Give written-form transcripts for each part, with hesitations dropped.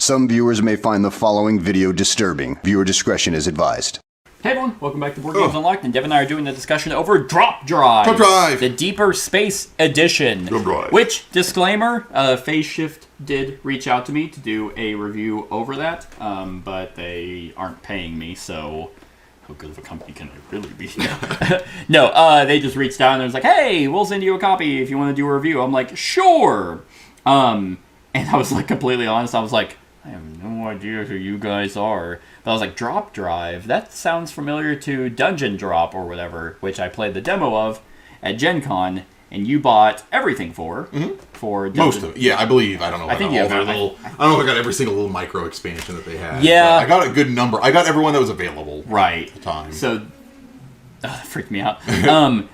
Some viewers may find the following video disturbing. Viewer discretion is advised. Hey everyone, welcome back to Board Games Unlocked, and Dev and I are doing the discussion over Drop Drive. Drop Drive! The Deeper Space Edition. Drop Drive. Which, disclaimer, Phase Shift did reach out to me to do a review over that, but they aren't paying me, so how good of a company can I really be? No, they just reached out and was like, hey, we'll send you a copy if you want to do a review. I'm like, sure! And I was like completely honest, I was like, I have no idea who you guys are. But I was like, Drop Drive? That sounds familiar to Dungeon Drop or whatever, which I played the demo of at Gen Con, and you bought everything for. Mm-hmm. For Dungeon. Most of it. Yeah, I believe. I don't know if I got all their little... I don't know if I got every single little micro expansion that they had. Yeah. I got a good number. I got everyone that was available. Right. At the time. So, that freaked me out.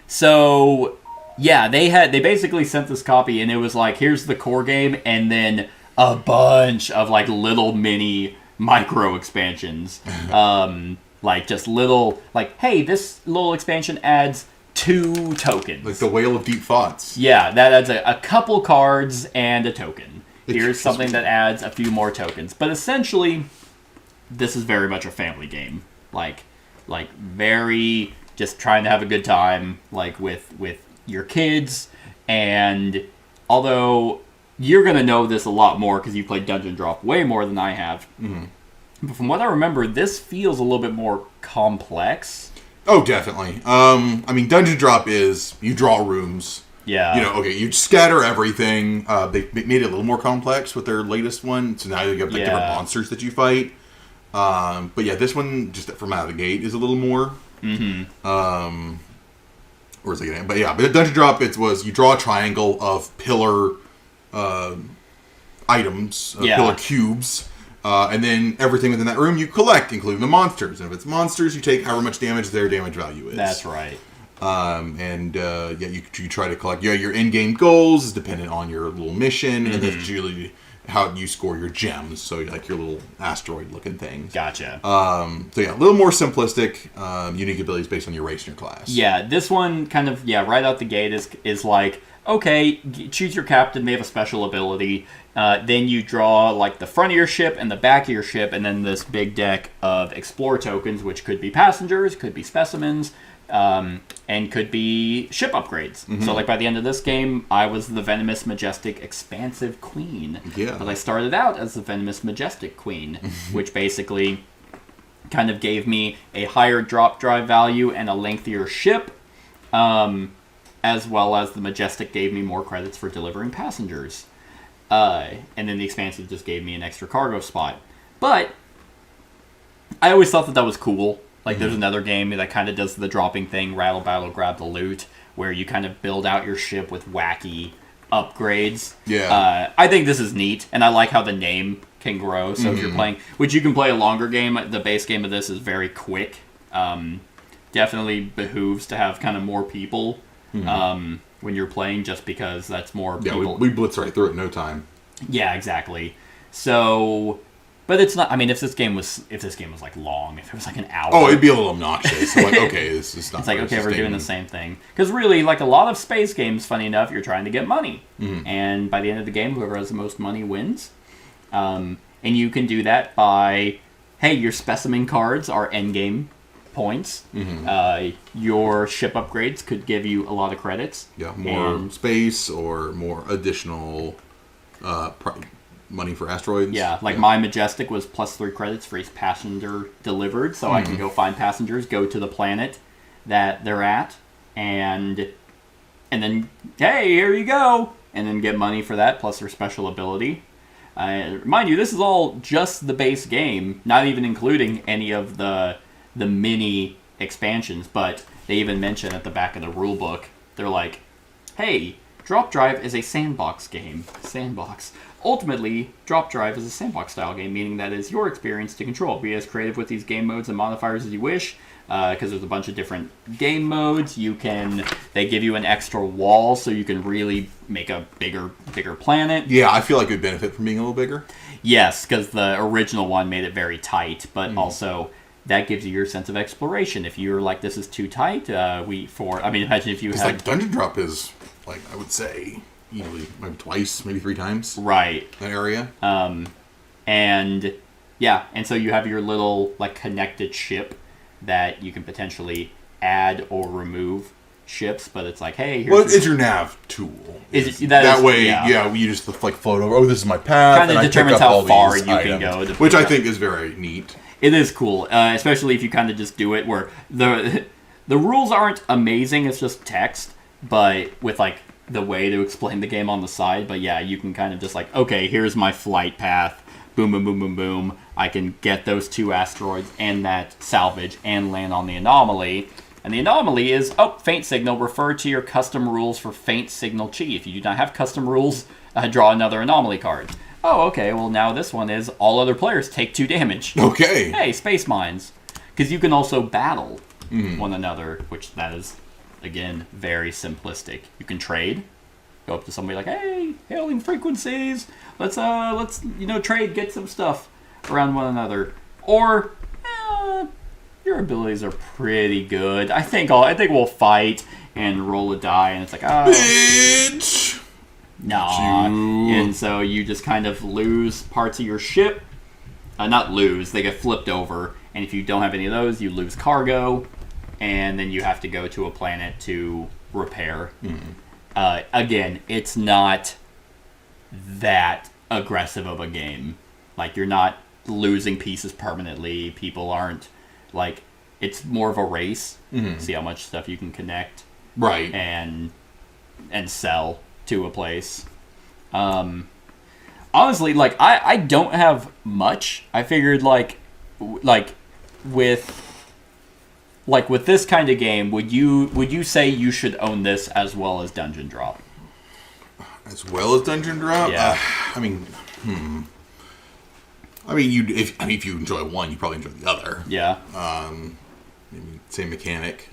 So, yeah, they basically sent this copy, and it was like, here's the core game, and then a bunch of like little mini micro expansions. Like just little, like, hey, this little expansion adds 2 tokens. Like the Whale of Deep Thoughts. Yeah, that adds a couple cards and a token. Here's something that adds a few more tokens. But essentially, this is very much a family game. Like very just trying to have a good time, like with your kids. And although you're going to know this a lot more because you played Dungeon Drop way more than I have. Mm-hmm. But from what I remember, this feels a little bit more complex. Oh, definitely. I mean, Dungeon Drop is, you draw rooms. Yeah. You know, okay, you scatter everything. They made it a little more complex with their latest one. So now you have like different monsters that you fight. But yeah, this one, just from out of the gate, is a little more. Mm-hmm. Where's it getting? But yeah, but Dungeon Drop, it was, you draw a triangle of pillar items, pillar cubes, and then everything within that room you collect, including the monsters. And if it's monsters, you take however much damage their damage value is. That's right. You try to collect. Yeah, your in-game goals is dependent on your little mission, and that's usually how you score your gems. So like your little asteroid-looking things. Gotcha. So yeah, a little more simplistic, unique abilities based on your race and your class. Yeah, this one kind of right out the gate is like, okay, choose your captain. They have a special ability. Then you draw like the front of your ship and the back of your ship, and then this big deck of explore tokens, which could be passengers, could be specimens, and could be ship upgrades. Mm-hmm. So like by the end of this game, I was the Venomous Majestic Expansive Queen. Yeah. But I started out as the Venomous Majestic Queen, which basically kind of gave me a higher drop drive value and a lengthier ship. As well as the Majestic gave me more credits for delivering passengers. And then the Expansive just gave me an extra cargo spot. But I always thought that was cool. Like, there's another game that kind of does the dropping thing, Rattle, Battle, Grab the Loot, where you kind of build out your ship with wacky upgrades. Yeah. I think this is neat, and I like how the name can grow. So if you're playing, which you can play a longer game, the base game of this is very quick. Definitely behooves to have kind of more people. When you're playing, just because that's more people. Yeah, we blitz right through it in no time. Yeah, exactly. So, but it's not. I mean, if this game was like long, if it was like an hour, it'd be a little obnoxious. Like, okay, this is not. It's like, okay, we're doing the same thing. Because really, like a lot of space games, funny enough, you're trying to get money, and by the end of the game, whoever has the most money wins. And you can do that by, hey, your specimen cards are endgame points. Your ship upgrades could give you a lot of credits. Yeah, more space or more additional money for asteroids. Yeah, my Majestic was plus 3 credits for each passenger delivered, so I can go find passengers, go to the planet that they're at, and then, hey, here you go, and then get money for that, plus their special ability. Mind you, this is all just the base game, not even including any of the mini expansions, but they even mention at the back of the rule book, they're like, hey, Drop Drive is a sandbox game. Sandbox. Ultimately, Drop Drive is a sandbox style game, meaning that it's your experience to control. Be as creative with these game modes and modifiers as you wish, because there's a bunch of different game modes. They give you an extra wall so you can really make a bigger planet. Yeah, I feel like it would benefit from being a little bigger. Yes, because the original one made it very tight, but also that gives you your sense of exploration. If you're like, this is too tight, imagine if you had... like, Dungeon Drop is, like, I would say, easily, maybe twice, maybe 3 times. Right. That area. And yeah, and so you have your little like connected ship that you can potentially add or remove ships, but it's like, hey, here's Well, it's your nav tool. That way, yeah. you just like float over. Oh, this is my path. Kind of and I pick determines up how all far these you can items, go. which I think is very neat. It is cool, especially if you kind of just do it where the rules aren't amazing. It's just text, but with like the way to explain the game on the side. But yeah, you can kind of just like, okay, here's my flight path. Boom, boom, boom, boom, boom. I can get those 2 asteroids and that salvage and land on the anomaly. And the anomaly is, faint signal. Refer to your custom rules for faint signal chi. If you do not have custom rules, draw another anomaly card. Oh, okay, well now this one is all other players take 2 damage. Okay. Hey, space mines. Because you can also battle one another, which that is, again, very simplistic. You can trade. Go up to somebody like, hey, hailing frequencies. Let's trade, get some stuff around one another. Or, your abilities are pretty good. I think we'll fight and roll a die, and it's like, Bitch. nah. And so you just kind of lose parts of your ship. Not lose, they get flipped over. And if you don't have any of those, you lose cargo. And then you have to go to a planet to repair. Again, it's not that aggressive of a game. Like, you're not losing pieces permanently. People aren't, like, it's more of a race. See how much stuff you can connect. Right. And sell to a place. Honestly, like, I don't have much. I figured, like with this kind of game, would you say you should own this as well as Dungeon Drop? As well as Dungeon Drop? Yeah. If you enjoy one, you probably enjoy the other. Yeah. Same mechanic.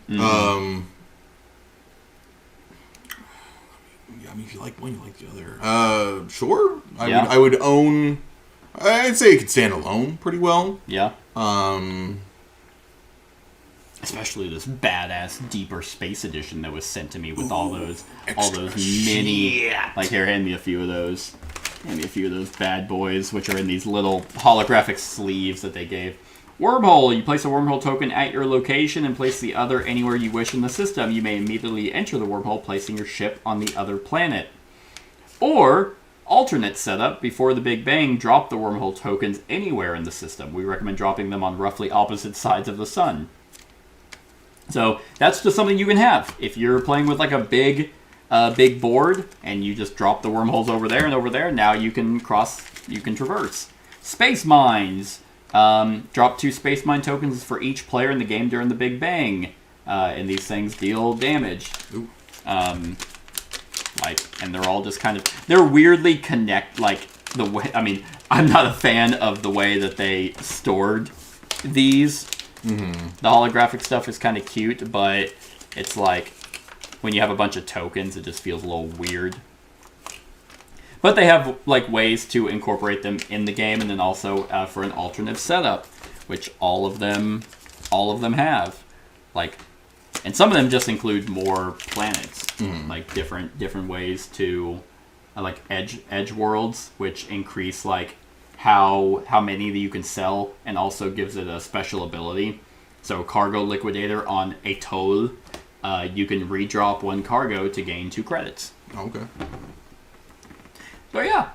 If you like one, you like the other. Sure. I would own. I'd say it could stand alone pretty well. Yeah. Especially this badass Deeper Space Edition that was sent to me with all those mini. Like, here, hand me a few of those. Hand me a few of those bad boys, which are in these little holographic sleeves that they gave. Wormhole. You place a wormhole token at your location and place the other anywhere you wish in the system. You may immediately enter the wormhole, placing your ship on the other planet. Or, alternate setup. Before the Big Bang, drop the wormhole tokens anywhere in the system. We recommend dropping them on roughly opposite sides of the sun. So, that's just something you can have. If you're playing with like a big board, and you just drop the wormholes over there and over there, now you can traverse. Space Mines. Drop 2 Space Mine tokens for each player in the game during the Big Bang. And these things deal damage. Ooh. And they're all just kind of, they're weirdly the way, I'm not a fan of the way that they stored these. The holographic stuff is kind of cute, but it's like, when you have a bunch of tokens, it just feels a little weird. But they have like ways to incorporate them in the game, and then also for an alternative setup, which all of them have. Like, and some of them just include more planets, like different ways to like edge worlds, which increase like how many that you can sell, and also gives it a special ability. So Cargo Liquidator on Atoll, you can redrop 1 cargo to gain 2 credits. Okay. So yeah,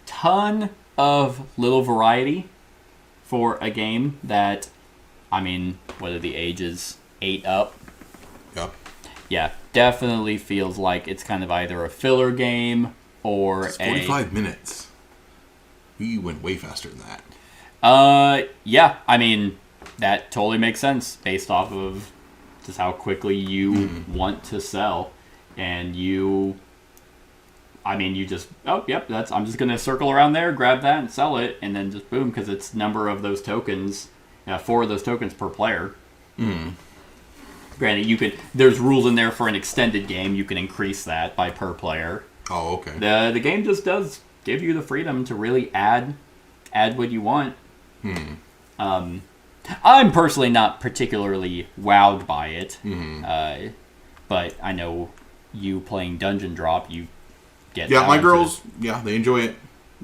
ton of little variety for a game that, whether the age is 8 up. Yep. Yeah, definitely feels like it's kind of either a filler game or it's 45 minutes. We went way faster than that. Yeah, that totally makes sense based off of just how quickly you want to sell. And you just, I'm just going to circle around there, grab that, and sell it, and then just boom, because it's number of those tokens, 4 of those tokens per player. Granted, there's rules in there for an extended game, you can increase that by per player. Oh, okay. The game just does give you the freedom to really add what you want. I'm personally not particularly wowed by it, but I know you playing Dungeon Drop, you get my girls, they enjoy it.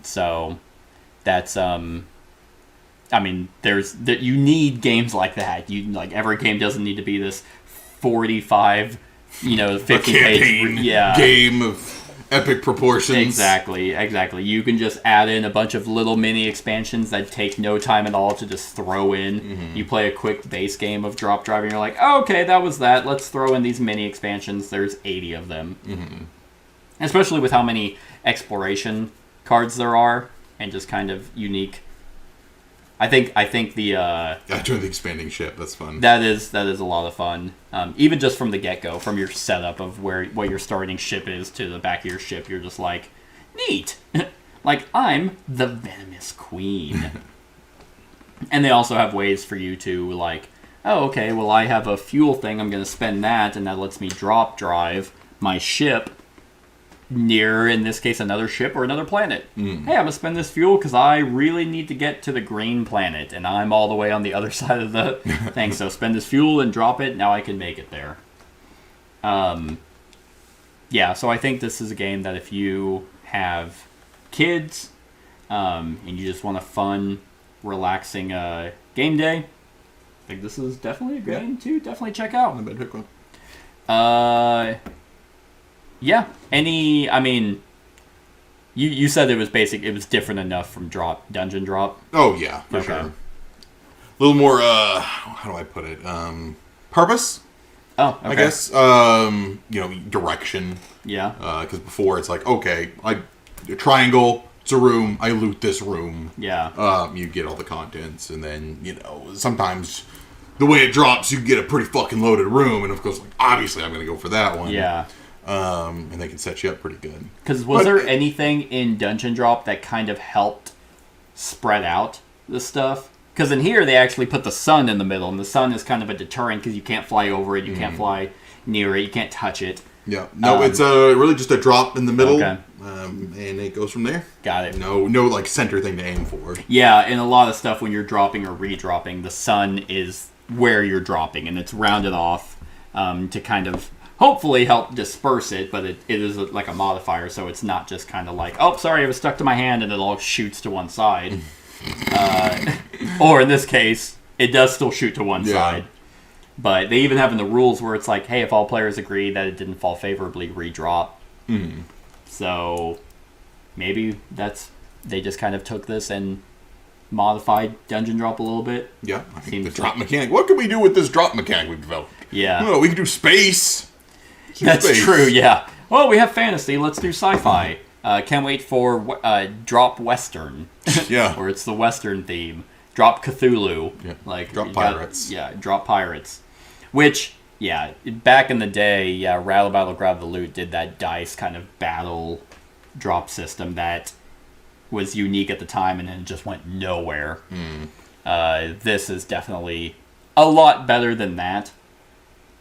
So, that's I mean, you need games like that. Like every game doesn't need to be this 45, 50 page game of epic proportions. Exactly. You can just add in a bunch of little mini expansions that take no time at all to just throw in. Mm-hmm. You play a quick base game of Drop Drive, and you're like, oh, okay, that was that. Let's throw in these mini expansions. There's 80 of them. Mm-hmm. Especially with how many exploration cards there are, and just kind of unique. I think the I joined the expanding ship. That's fun. that is a lot of fun. Even just from the get-go, from your setup of what your starting ship is to the back of your ship, you're just like, neat. Like, I'm the Venomous Queen. And they also have ways for you to, like, oh, okay, well, I have a fuel thing, I'm going to spend that, and that lets me drop drive my ship near, in this case, another ship or another planet. Hey, I'm going to spend this fuel because I really need to get to the green planet, and I'm all the way on the other side of the thing, so spend this fuel and drop it, now I can make it there. Yeah, so I think this is a game that if you have kids, and you just want a fun, relaxing game day, I think this is definitely a game to definitely check out. I bet hook one. Yeah. I mean, you said it was basic. It was different enough from Dungeon Drop. Oh yeah, for sure. A little more. How do I put it? Purpose. Oh, okay. I guess. Direction. Yeah. Because before it's like, okay, a triangle. It's a room. I loot this room. Yeah. You get all the contents, and then sometimes the way it drops, you get a pretty fucking loaded room, and of course, like, obviously, I'm gonna go for that one. Yeah. And they can set you up pretty good. Because was there anything in Dungeon Drop that kind of helped spread out the stuff? Because in here, they actually put the sun in the middle, and the sun is kind of a deterrent because you can't fly over it, you can't fly near it, you can't touch it. Yeah. No, it's really just a drop in the middle, Okay. and it goes from there. Got it. No, like, center thing to aim for. Yeah, and a lot of stuff when you're dropping or redropping, the sun is where you're dropping, and it's rounded off to kind of hopefully help disperse it, but it is like a modifier, so it's not just kind of like, oh, sorry, it was stuck to my hand, and it all shoots to one side. Or in this case, it does still shoot to one side. But they even have in the rules where it's like, hey, if all players agree that it didn't fall favorably, redrop. Mm-hmm. So maybe they just kind of took this and modified Dungeon Drop a little bit. Yeah, I think the Seems drop mechanic. What can we do with this drop mechanic we've developed? Yeah. Well, we can do space. That's true, yeah. Well, we have fantasy. Let's do sci-fi. Can't wait for Drop Western. Yeah. Or it's the Western theme. Drop Cthulhu. Yeah. Like Drop Pirates. Drop Pirates. Which, yeah, back in the day, Rattle Battle Grab the Loot did that dice kind of battle drop system that was unique at the time and then just went nowhere. This is definitely a lot better than that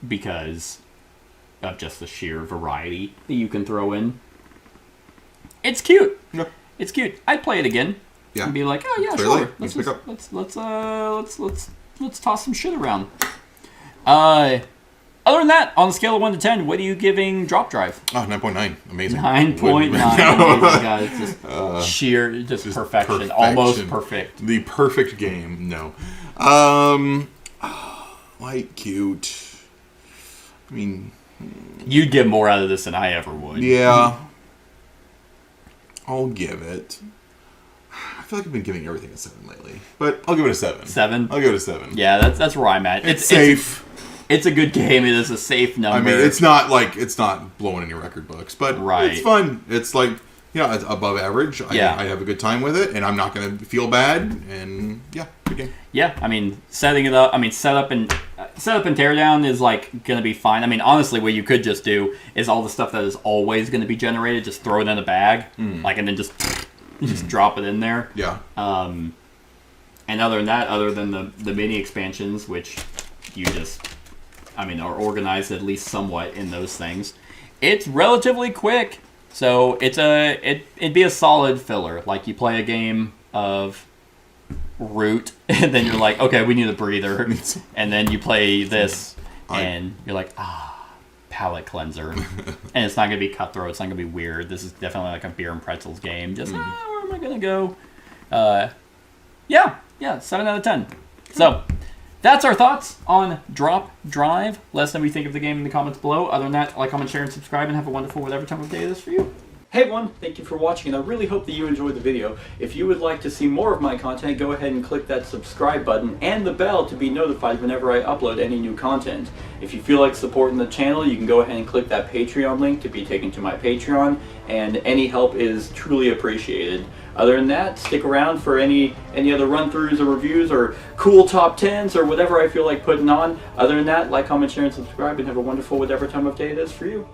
because of just the sheer variety that you can throw in. It's cute. Yeah. It's cute. I'd play it again. Yeah. And be like, oh yeah, It's very sure. late. Let's Pick just, up. let's toss some shit around. Other than that, on a scale of 1 to 10, what are you giving Drop Drive? Oh, 9.9. Amazing. 9.9. Oh my god, it's just sheer, just perfection. Almost perfect. The perfect game. No. Light, cute. I mean, You'd get more out of this than I ever would. yeah. I'll give it. I feel like I've been giving everything a 7 lately, but I'll give it a 7. 7? I'll give it a 7. Yeah, that's where I'm at. It's safe. It's a good game. It is a safe number. I mean, it's not blowing any record books, but Right. it's fun. It's like, it's above average. Yeah. I have a good time with it, and I'm not going to feel bad. And yeah, good game. Yeah, I mean, setting it up. I mean, setup and teardown is like gonna be fine. I mean, honestly, what you could just do is all the stuff that is always gonna be generated, just throw it in a bag, and then just drop it in there. Yeah. And other than that, other than the mini expansions, which you just, are organized at least somewhat in those things, it's relatively quick. So it'd be a solid filler. Like you play a game of Root, and then you're like, okay, we need a breather, and then you play this, and you're like, palate cleanser, and it's not gonna be cutthroat. It's not gonna be weird. This is definitely like a beer and pretzels game. Just where am I gonna go? Yeah, 7 out of 10. So, that's our thoughts on Drop Drive. Let us know what you think of the game in the comments below. Other than that, like, comment, share, and subscribe, and have a wonderful whatever time of day it is for you. Hey everyone, thank you for watching, and I really hope that you enjoyed the video. If you would like to see more of my content, go ahead and click that subscribe button and the bell to be notified whenever I upload any new content. If you feel like supporting the channel, you can go ahead and click that Patreon link to be taken to my Patreon, and any help is truly appreciated. Other than that, stick around for any other run-throughs or reviews or cool top 10s or whatever I feel like putting on. Other than that, like, comment, share, and subscribe, and have a wonderful whatever time of day it is for you.